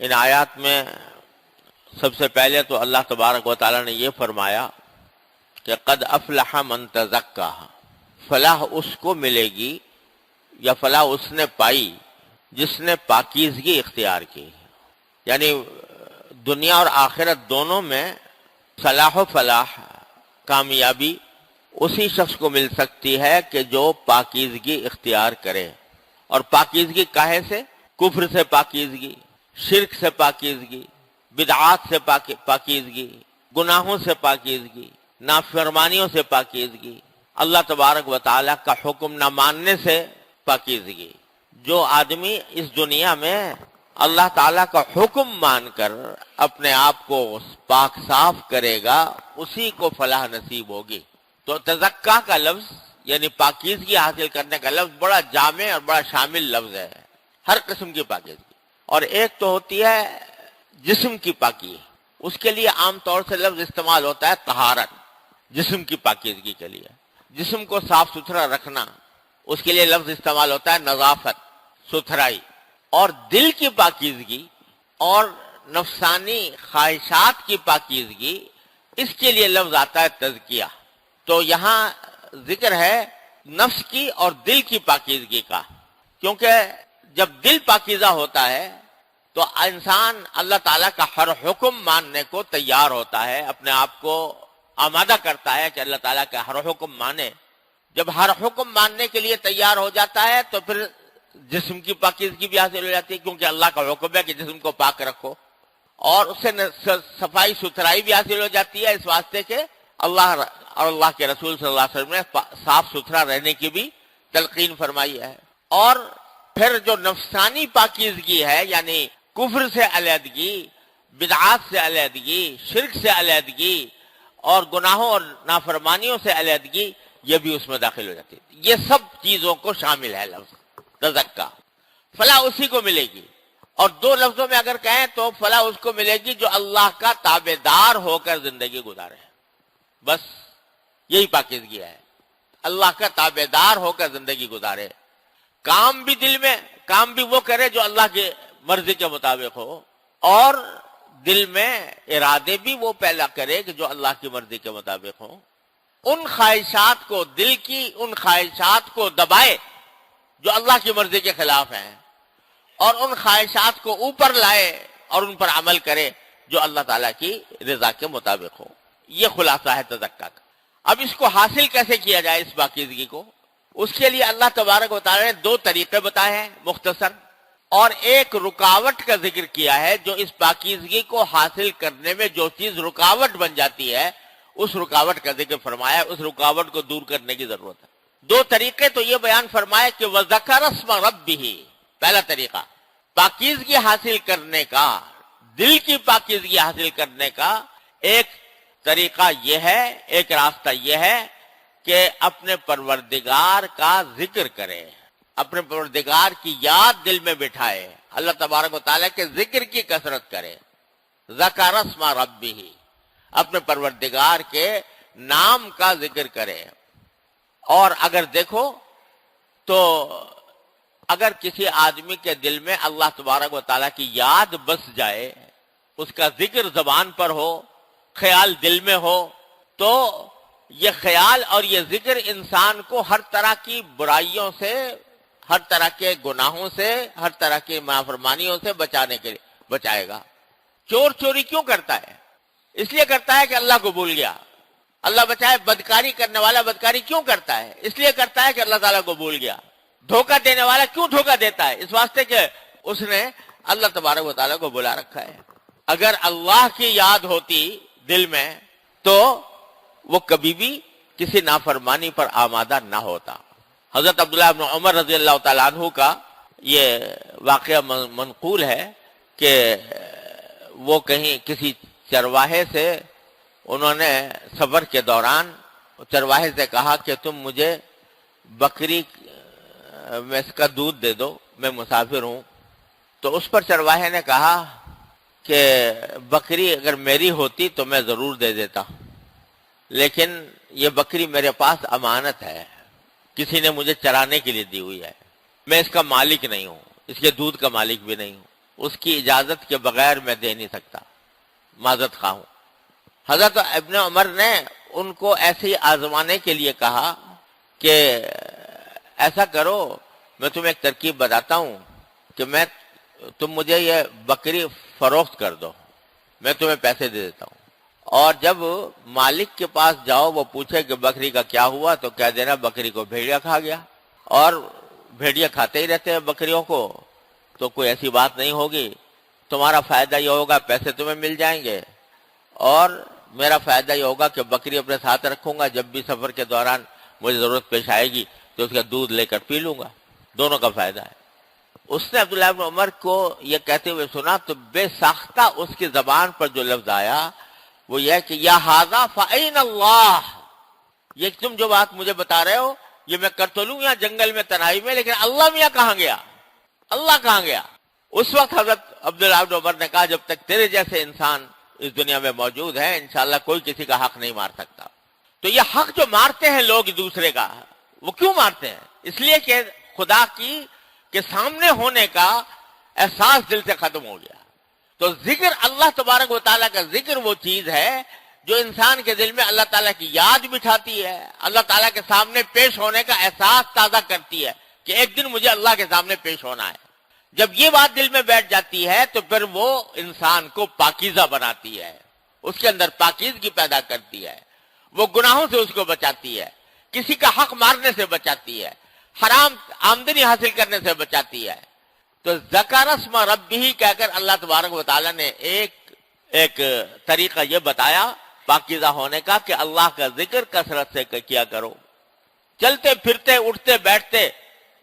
ان آیات میں سب سے پہلے تو اللہ تبارک و تعالیٰ نے یہ فرمایا کہ قد افلح من تزکا، فلاح اس کو ملے گی یا فلاح اس نے پائی جس نے پاکیزگی اختیار کی. یعنی دنیا اور آخرت دونوں میں صلاح و فلاح، کامیابی اسی شخص کو مل سکتی ہے کہ جو پاکیزگی اختیار کرے. اور پاکیزگی کاہے سے؟ کفر سے پاکیزگی، شرک سے پاکیزگی، بدعات سے پاکیزگی، گناہوں سے پاکیزگی، نافرمانیوں سے پاکیزگی، اللہ تبارک و تعالیٰ کا حکم نہ ماننے سے پاکیزگی. جو آدمی اس دنیا میں اللہ تعالیٰ کا حکم مان کر اپنے آپ کو پاک صاف کرے گا اسی کو فلاح نصیب ہوگی. تو تزکا کا لفظ یعنی پاکیزگی حاصل کرنے کا لفظ بڑا جامع اور بڑا شامل لفظ ہے، ہر قسم کی پاکیزگی. اور ایک تو ہوتی ہے جسم کی پاکی، اس کے لیے عام طور سے لفظ استعمال ہوتا ہے طہارت، جسم کی پاکیزگی کے لیے، جسم کو صاف ستھرا رکھنا، اس کے لیے لفظ استعمال ہوتا ہے نظافت، ستھرائی. اور دل کی پاکیزگی اور نفسانی خواہشات کی پاکیزگی، اس کے لیے لفظ آتا ہے تزکیہ. تو یہاں ذکر ہے نفس کی اور دل کی پاکیزگی کا، کیونکہ جب دل پاکیزہ ہوتا ہے تو انسان اللہ تعالیٰ کا ہر حکم ماننے کو تیار ہوتا ہے، اپنے آپ کو آمادہ کرتا ہے کہ اللہ تعالیٰ کا ہر حکم مانے. جب ہر حکم ماننے کے لیے تیار ہو جاتا ہے تو پھر جسم کی پاکیزگی بھی حاصل ہو جاتی ہے، کیونکہ اللہ کا حکم ہے کہ جسم کو پاک رکھو، اور اس سے صفائی ستھرائی بھی حاصل ہو جاتی ہے، اس واسطے کہ اللہ اور اللہ کے رسول صلی اللہ علیہ وسلم نے صاف ستھرا رہنے کی بھی تلقین فرمائی ہے. اور پھر جو نفسانی پاکیزگی ہے یعنی کفر سے علیحدگی، بدعات سے علیحدگی، شرک سے علیحدگی اور گناہوں اور نافرمانیوں سے علیحدگی، یہ بھی اس میں داخل ہو جاتی ہے. یہ سب چیزوں کو شامل ہے لفظ تزکا. فلاح اسی کو ملے گی. اور دو لفظوں میں اگر کہیں تو فلاح اس کو ملے گی جو اللہ کا تابع دار ہو کر زندگی گزارے. بس یہی پاکیزگی ہے، اللہ کا تابع دار ہو کر زندگی گزارے. کام بھی دل میں، کام بھی وہ کرے جو اللہ کی مرضی کے مطابق ہو، اور دل میں ارادے بھی وہ پیدا کرے کہ جو اللہ کی مرضی کے مطابق ہوں. ان خواہشات کو، دل کی ان خواہشات کو دبائے جو اللہ کی مرضی کے خلاف ہیں، اور ان خواہشات کو اوپر لائے اور ان پر عمل کرے جو اللہ تعالیٰ کی رضا کے مطابق ہو. یہ خلاصہ ہے تزکا کا. اب اس کو حاصل کیسے کیا جائے اس پاکیزگی کو؟ اس کے لیے اللہ تبارک و تعالیٰ نے دو طریقے بتائے ہیں مختصر، اور ایک رکاوٹ کا ذکر کیا ہے جو اس پاکیزگی کو حاصل کرنے میں جو چیز رکاوٹ بن جاتی ہے اس رکاوٹ کا ذکر فرمایا، اس رکاوٹ کو دور کرنے کی ضرورت ہے. دو طریقے تو یہ بیان فرمائے کہ وَذَكَرَ اسْمَ رَبِّهِ، پہلا طریقہ پاکیزگی حاصل کرنے کا، دل کی پاکیزگی حاصل کرنے کا ایک طریقہ یہ ہے، ایک راستہ یہ ہے کہ اپنے پروردگار کا ذکر کرے، اپنے پروردگار کی یاد دل میں بٹھائے، اللہ تبارک و تعالیٰ کے ذکر کی کثرت کرے. ذکر اسم ربہ، اپنے پروردگار کے نام کا ذکر کرے. اور اگر دیکھو تو اگر کسی آدمی کے دل میں اللہ تبارک و تعالیٰ کی یاد بس جائے، اس کا ذکر زبان پر ہو، خیال دل میں ہو، تو یہ خیال اور یہ ذکر انسان کو ہر طرح کی برائیوں سے، ہر طرح کے گناہوں سے، ہر طرح کی نافرمانیوں سے بچانے کے لیے بچائے گا. چور چوری کیوں کرتا ہے؟ اس لیے کرتا ہے کہ اللہ کو بھول گیا. اللہ بچائے. بدکاری کرنے والا بدکاری کیوں کرتا ہے؟ اس لیے کرتا ہے کہ اللہ تعالیٰ کو بھول گیا. دھوکہ دینے والا کیوں دھوکہ دیتا ہے؟ اس واسطے کہ اس نے اللہ تبارک و تعالیٰ کو بلا رکھا ہے. اگر اللہ کی یاد ہوتی دل میں تو وہ کبھی بھی کسی نافرمانی پر آمادہ نہ ہوتا. حضرت عبداللہ بن عمر رضی اللہ تعالیٰ عنہ کا یہ واقعہ منقول ہے کہ وہ کہیں کسی چرواہے سے، انہوں نے سفر کے دوران چرواہے سے کہا کہ تم مجھے بکری میں اس کا دودھ دے دو، میں مسافر ہوں. تو اس پر چرواہے نے کہا کہ بکری اگر میری ہوتی تو میں ضرور دے دیتا، لیکن یہ بکری میرے پاس امانت ہے، کسی نے مجھے چرانے کے لیے دی ہوئی ہے، میں اس کا مالک نہیں ہوں، اس کے دودھ کا مالک بھی نہیں ہوں. اس کی اجازت کے بغیر میں دے نہیں سکتا، معذرت خواہ ہوں۔ حضرت ابن عمر نے ان کو ایسے ہی آزمانے کے لیے کہا کہ ایسا کرو، میں تمہیں ایک ترکیب بتاتا ہوں کہ تم مجھے یہ بکری فروخت کر دو، میں تمہیں پیسے دے دیتا ہوں، اور جب مالک کے پاس جاؤ وہ پوچھے کہ بکری کا کیا ہوا تو کہہ دینا بکری کو بھیڑیا کھا گیا، اور بھیڑیا کھاتے ہی رہتے ہیں بکریوں کو، تو کوئی ایسی بات نہیں ہوگی، تمہارا فائدہ یہ ہوگا پیسے تمہیں مل جائیں گے، اور میرا فائدہ یہ ہوگا کہ بکری اپنے ساتھ رکھوں گا، جب بھی سفر کے دوران مجھے ضرورت پیش آئے گی تو اس کا دودھ لے کر پی لوں گا، دونوں کا فائدہ ہے۔ اس نے عبداللہ بن عمر کو یہ کہتے ہوئے سنا تو بے ساختہ اس کی زبان پر جو لفظ آیا وہ یہ کہ یا ھذا فأین اللہ، یہ تم جو بات مجھے بتا رہے ہو یہ میں کر تو لوں یہاں جنگل میں تنہائی میں، لیکن اللہ میاں کہاں گیا، اللہ کہاں گیا؟ اس وقت حضرت عبداللہ بن عمر نے کہا جب تک تیرے جیسے انسان اس دنیا میں موجود ہے انشاءاللہ کوئی کسی کا حق نہیں مار سکتا۔ تو یہ حق جو مارتے ہیں لوگ دوسرے کا، وہ کیوں مارتے ہیں؟ اس لیے کہ خدا کی کے سامنے ہونے کا احساس دل سے ختم ہو گیا۔ تو ذکر اللہ تبارک و تعالیٰ کا ذکر وہ چیز ہے جو انسان کے دل میں اللہ تعالیٰ کی یاد بٹھاتی ہے، اللہ تعالیٰ کے سامنے پیش ہونے کا احساس تازہ کرتی ہے کہ ایک دن مجھے اللہ کے سامنے پیش ہونا ہے۔ جب یہ بات دل میں بیٹھ جاتی ہے تو پھر وہ انسان کو پاکیزہ بناتی ہے، اس کے اندر پاکیزگی پیدا کرتی ہے، وہ گناہوں سے اس کو بچاتی ہے، کسی کا حق مارنے سے بچاتی ہے، حرام آمدنی حاصل کرنے سے بچاتی ہے۔ تو ذکر اسم ربہ کہہ کر اللہ تبارک و تعالیٰ نے ایک طریقہ یہ بتایا پاکیزہ ہونے کا کہ اللہ کا ذکر کثرت سے کیا کرو، چلتے پھرتے اٹھتے بیٹھتے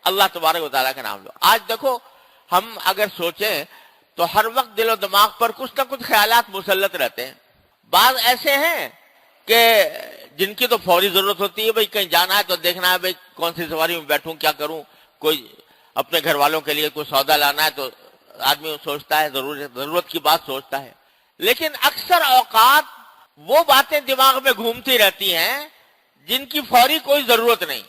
اللہ تبارک و تعالیٰ کا نام لو۔ آج دیکھو ہم اگر سوچیں تو ہر وقت دل و دماغ پر کچھ نہ کچھ خیالات مسلط رہتے ہیں، بعض ایسے ہیں کہ جن کی تو فوری ضرورت ہوتی ہے، بھئی کہیں جانا ہے تو دیکھنا ہے بھئی کون سی سواری میں بیٹھوں، کیا کروں، کوئی اپنے گھر والوں کے لیے کوئی سودا لانا ہے تو آدمی سوچتا ہے، ضرورت کی بات سوچتا ہے، لیکن اکثر اوقات وہ باتیں دماغ میں گھومتی رہتی ہیں جن کی فوری کوئی ضرورت نہیں،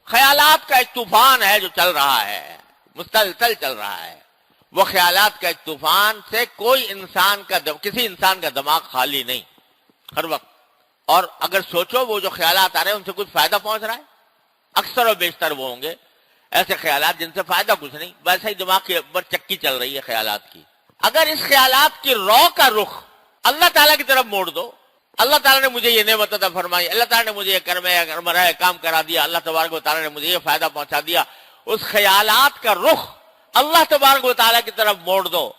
خیالات کا ایک طوفان ہے جو چل رہا ہے، مسلسل چل رہا ہے، وہ خیالات کا ایک طوفان سے کسی انسان کا دماغ خالی نہیں ہر وقت، اور اگر سوچو وہ جو خیالات آ رہے ہیں ان سے کچھ فائدہ پہنچ رہا ہے، اکثر و بیشتر وہ ہوں گے ایسے خیالات جن سے فائدہ کچھ نہیں، ویسے ہی دماغ کے اوپر چکی چل رہی ہے خیالات کی۔ اگر اس خیالات کی رو کا رخ اللہ تعالیٰ کی طرف موڑ دو، اللہ تعالیٰ نے مجھے یہ نعمت عطا فرمائی، اللہ تعالیٰ نے مجھے یہ کرم کام کرا دیا، اللہ تبارک و تعالیٰ نے مجھے یہ فائدہ پہنچا دیا، اس خیالات کا رخ اللہ تبارک و تعالیٰ کی طرف موڑ دو،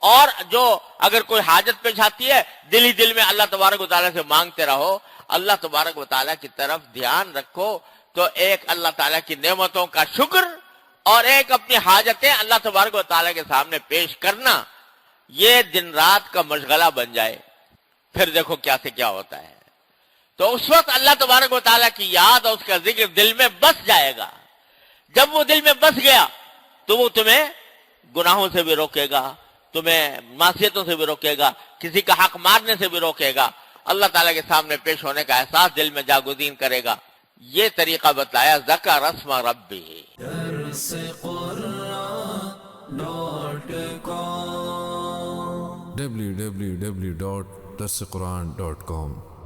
اور جو اگر کوئی حاجت پیش آتی ہے دل ہی دل میں اللہ تبارک و تعالیٰ سے مانگتے رہو، اللہ تبارک و تعالیٰ کی طرف دھیان رکھو، تو ایک اللہ تعالیٰ کی نعمتوں کا شکر اور ایک اپنی حاجتیں اللہ تبارک و تعالیٰ کے سامنے پیش کرنا، یہ دن رات کا مشغلہ بن جائے، پھر دیکھو کیا سے کیا ہوتا ہے۔ تو اس وقت اللہ تبارک و تعالیٰ کی یاد اور اس کا ذکر دل میں بس جائے گا، جب وہ دل میں بس گیا تو وہ تمہیں گناہوں سے بھی روکے گا، تمہیں معصیتوں سے بھی روکے گا، کسی کا حق مارنے سے بھی روکے گا، اللہ تعالیٰ کے سامنے پیش ہونے کا احساس دل میں جاگزین کرے گا۔ یہ طریقہ بتایا ذکر اسم ربہ۔ www.darsequran.com